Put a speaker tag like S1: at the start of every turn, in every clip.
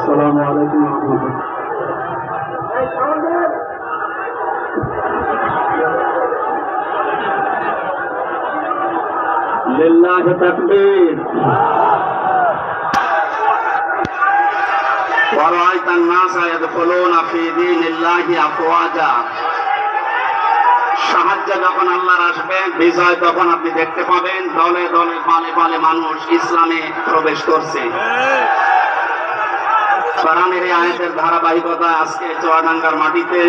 S1: আসসালামু আলাইকুম ওয়া রাহমাতুল্লাহ। লিল্লাহি তাকবীর। ওয়ারাআইতান নাসা ইয়াদখুলুনা ফি দীনিল্লাহি আফওয়াজা। সাহায্য যখন আল্লাহর আসবে, বিজয় তখন আপনি দেখতে পাবেন দলে দলে পালে পালে মানুষ ইসলামে প্রবেশ করছে। কোরআনের এই আয়াতের ধারাবাহিকতা আজকে চুয়াডাঙ্গার মাটিতে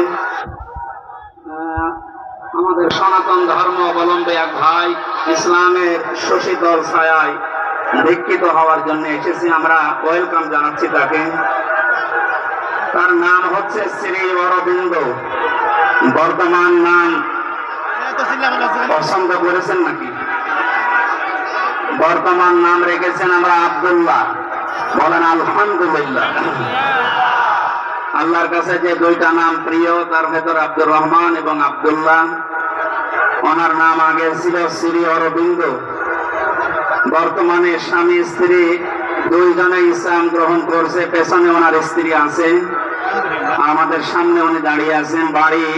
S1: আমাদের সনাতন ধর্ম অবলম্বী এক ভাই ইসলামের শশীতল ছায়ায় দীক্ষিত হওয়ার জন্য এসেছি। আমরা ওয়েলকাম জানাচ্ছি তাকে। তার নাম হচ্ছে শ্রী অরবিন্দ। বর্তমান নাম পছন্দ করেছেন নাকি? বর্তমান নাম রেখেছেন আমরা আব্দুল্লাহ। বলেন আলহামদুলিল্লাহ। আল্লাহর কাছে যে দুইটা নাম প্রিয় তার ভেতর আব্দুর রহমান এবং আব্দুল্লাহ। ওনার নাম আগে ছিল শ্রী অরবিন্দ। বর্তমানে স্বামী স্ত্রী দুইজনে ইসলাম গ্রহণ করছে। পেছনে ওনার স্ত্রী আছে, আমাদের সামনে উনি দাঁড়িয়ে আছেন। বাড়ি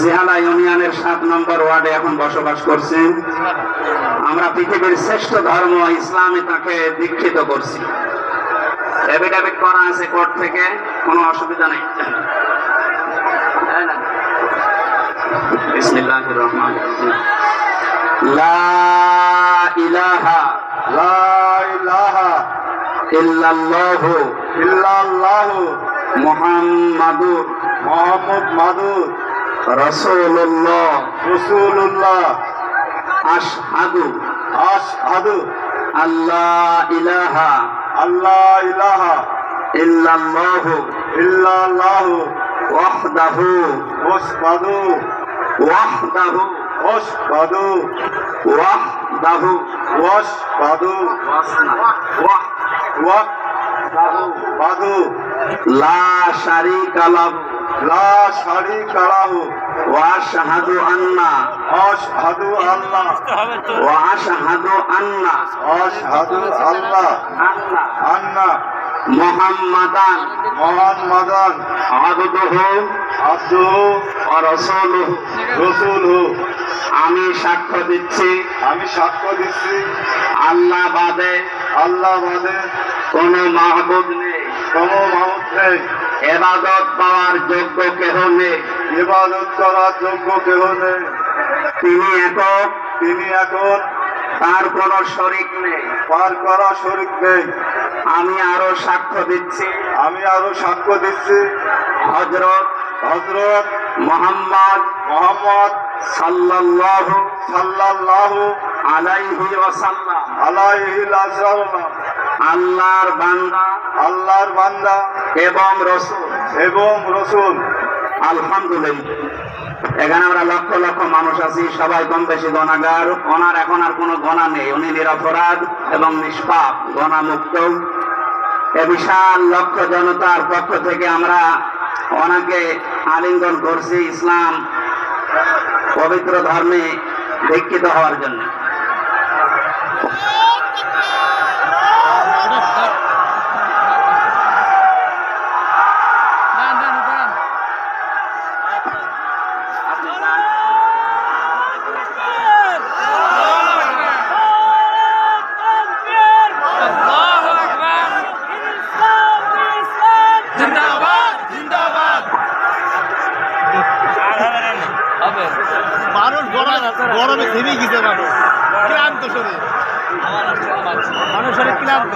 S1: জিহালা ইউনিয়নের 7 নম্বর ওয়ার্ডে এখন বসবাস করছেন। আমরা পৃথিবীর শ্রেষ্ঠ ধর্ম ইসলামে তাকে দীক্ষিত করছি। এফিডেভিট করা আছে কোর্ট থেকে, কোনো অসুবিধা নেই। বিসমিল্লাহির রহমানির রহিম। লা ইলাহা ইল্লাল্লাহু মুহাম্মাদুর রাসূলুল্লাহ আশহাদু আল্লাহ ইলাহা ইল্লাল্লাহু ওয়াহদাহু লা শারীকা লাহু ওয়া আশহাদু আন্না মুহাম্মাদান আবদুহু ওয়া রাসূলুহু। আমি সাক্ষ্য দিচ্ছি আল্লাহ বাদে কোনো মাহবুব নেই, ইবাদত পাওয়ার যোগ্য কেহ নেই, তিনি একক, তার কোন শরীক নেই। আমি আরো সাক্ষ্য দিচ্ছি হযরত মুহাম্মদ সাল্লাল্লাহু আলাইহি ওয়াসাল্লাম আল্লাহর বান্দা এবং রাসূল। আলহামদুলিল্লাহ। এখানে আমরা লক্ষ লক্ষ মানুষ আছি, সবাই কম বেশি গুনাহগার। ওনার এখন আর কোনো গুনাহ নেই, উনি নিরপরাধ এবং নিষ্পাপ, গুনাহমুক্ত। এ বিশাল লক্ষ জনতার পক্ষ থেকে আমরা ওনাকে আলিঙ্গন করছি ইসলাম পবিত্র ধর্মে দীক্ষিত হওয়ার জন্য।
S2: গরমে থেমে গেছে, মানুষ ক্লান্ত, শরীর ক্লান্ত।